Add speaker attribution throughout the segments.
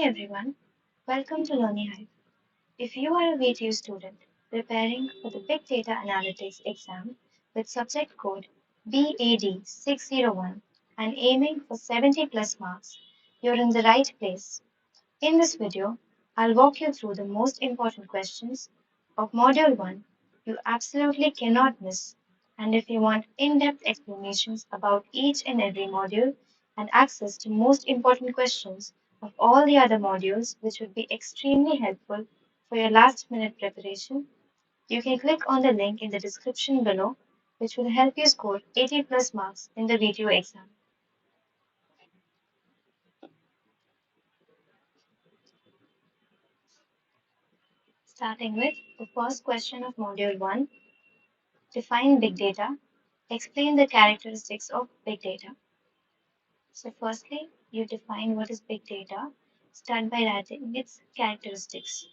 Speaker 1: everyone, welcome to Learning Hive. If you are a VTU student preparing for the Big Data Analytics exam with subject code BAD601 and aiming for 70 plus marks, you're in the right place. In this video, I'll walk you through the most important questions of Module 1 you absolutely cannot miss. And if you want in-depth explanations about each and every module and access to most important questions of all the other modules, which would be extremely helpful for your last minute preparation, you can click on the link in the description below, which will help you score 80 plus marks in the VTU exam. Starting with the first question of Module 1, define big data. Explain the characteristics of big data. So firstly, you define what is big data. Start by writing its characteristics.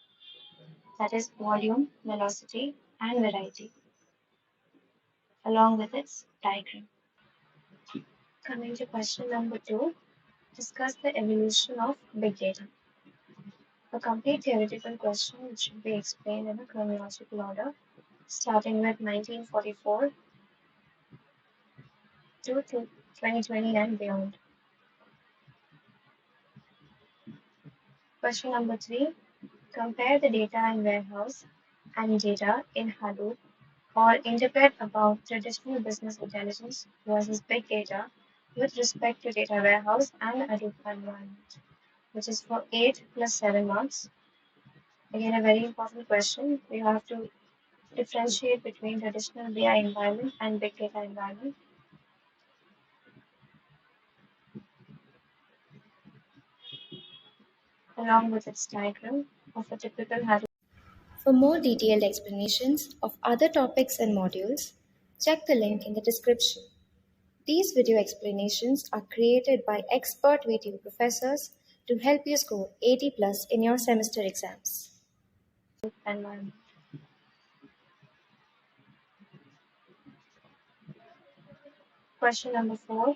Speaker 1: That is volume, velocity, and variety, along with its diagram. Coming to question number 2, discuss the evolution of big data. A complete theoretical question which should be explained in a chronological order, starting with 1944 to 2020 and beyond. Question number 3, compare the data in warehouse and data in Hadoop or interpret about traditional business intelligence versus big data with respect to data warehouse and Hadoop environment, which is for 8 plus 7 marks. Again, a very important question. We have to differentiate between traditional BI environment and big data environment. Along with its diagram of a typical Hadoop. For more detailed explanations of other topics and modules, check the link in the description. These video explanations are created by expert VTU professors to help you score 80 plus in your semester exams. Environment. Question number 4.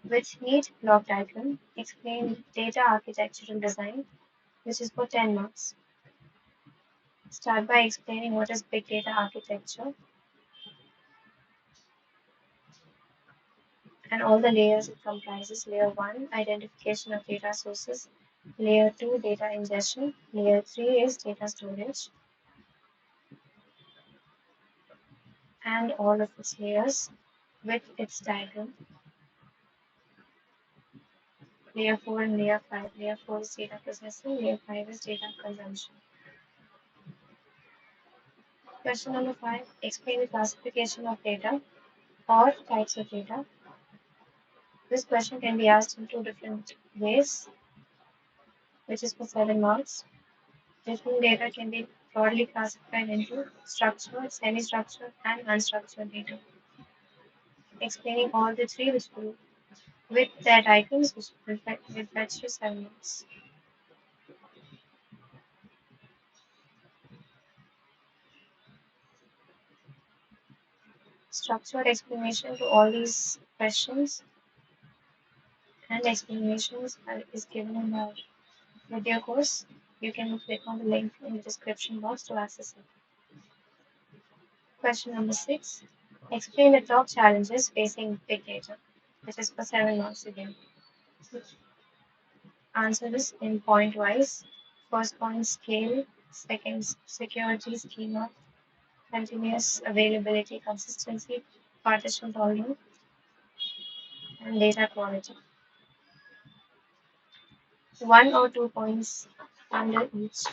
Speaker 1: With neat block diagram, explain data architectural design, which is for 10 marks. Start by explaining what is big data architecture and all the layers it comprises. Layer 1, identification of data sources. Layer 2, data ingestion. Layer 3 is data storage. And all of its layers with its diagram. Layer 4 and Layer 5. Layer 4 is data processing. Layer 5 is data consumption. Question number 5. Explain the classification of data or types of data. This question can be asked in two different ways, which is for 7 marks. Different data can be broadly classified into structured, semi-structured, and unstructured data. Explaining all the three, which will, with their diagrams, which will fetch you 7 marks. Structured explanation to all these questions and explanations is given in our video course. You can click on the link in the description box to access it. Question number 6. Explain the top challenges facing big data, which is for 7 marks again. Answer this in point wise. First point, scale. Second, security, schema. Continuous availability, consistency, partition volume, and data quality. 1 or 2 points under each.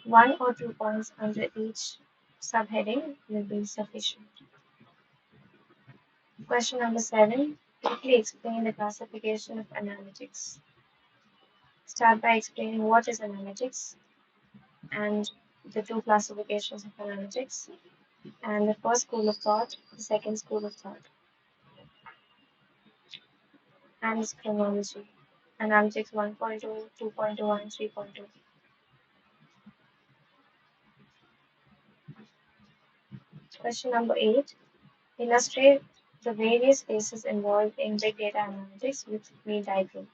Speaker 1: 1 or 2 points under each subheading will be sufficient. Question number 7. Quickly explain the classification of analytics. Start by explaining what is analytics and the two classifications of analytics and the first school of thought, the second school of thought, and its chronology. Analytics 1.2, 2.2, and 3.2. Question number 8. Illustrate The various phases involved in big data analytics with me diagram.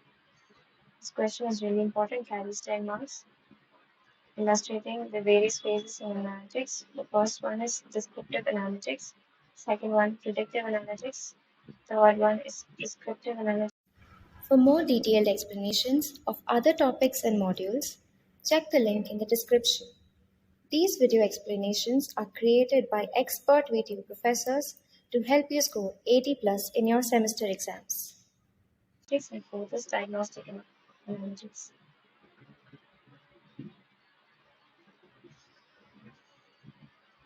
Speaker 1: This question is really important, carries 10 marks, illustrating the various phases in analytics. The first one is descriptive analytics, second one predictive analytics, third one is prescriptive analytics. For more detailed explanations of other topics and modules, check the link in the description. These video explanations are created by expert VTU professors to help you score 80 plus in your semester exams. And fourth is diagnostic analytics.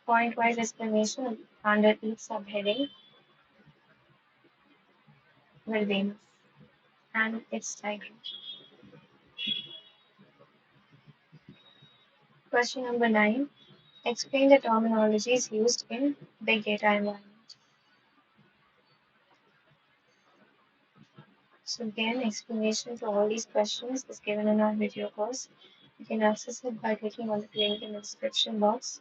Speaker 1: Point-wise explanation under each subheading will be enough, and its diagram. Question number 9. Explain the terminologies used in big data environment. So again, explanation to all these questions is given in our video course. You can access it by clicking on the link in the description box.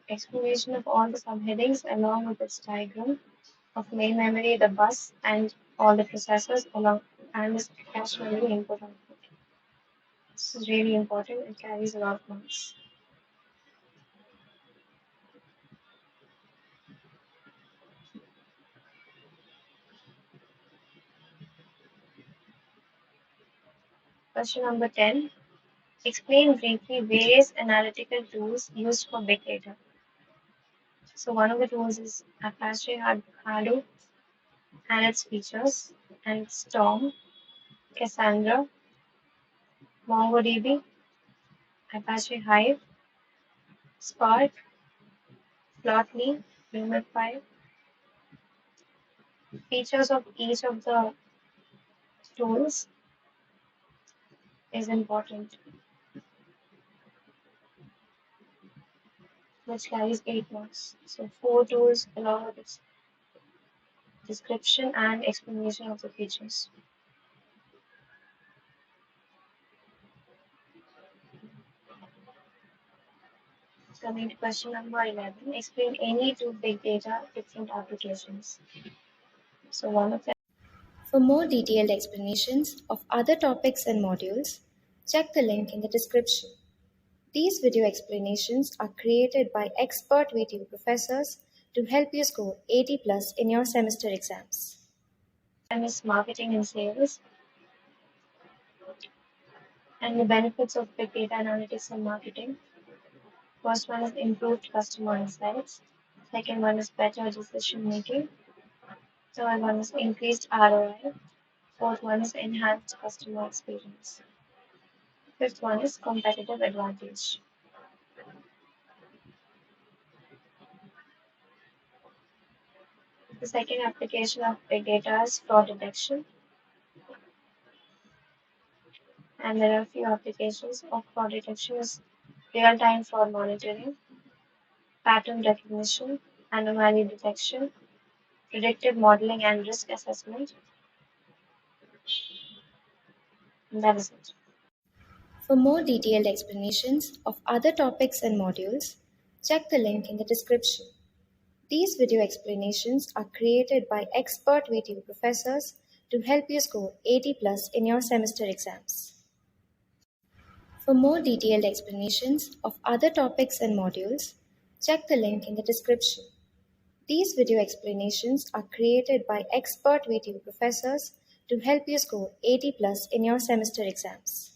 Speaker 1: Explanation of all the subheadings along with its diagram of main memory, the bus, and all the processors along and this cache memory input output. This is really important. It carries a lot of marks. Question number 10. Explain briefly various analytical tools used for big data. So one of the tools is Apache Hadoop and its features, and Storm, Cassandra, MongoDB, Apache Hive, Spark, Plotly, Lumify. Features of each of the tools is important, which carries 8 marks. So 4 tools along with its description and explanation of the features. Coming to question number 11, explain any two big data different applications. So one of them. For more detailed explanations of other topics and modules, check the link in the description. These video explanations are created by expert VTU professors to help you score 80 plus in your semester exams. One is marketing and sales, and the benefits of big data analytics and marketing. First one is improved customer insights. Second one is better decision making. Third one is increased ROI. Fourth one is enhanced customer experience. Fifth one is competitive advantage. The second application of big data is fraud detection. And there are a few applications of fraud detection is real-time fraud monitoring, pattern recognition, anomaly detection, predictive modeling and risk assessment. And that is it. For more detailed explanations of other topics and modules, check the link in the description. These video explanations are created by expert VTU professors to help you score 80 plus in your semester exams. For more detailed explanations of other topics and modules, check the link in the description. These video explanations are created by expert VTU professors to help you score 80 plus in your semester exams.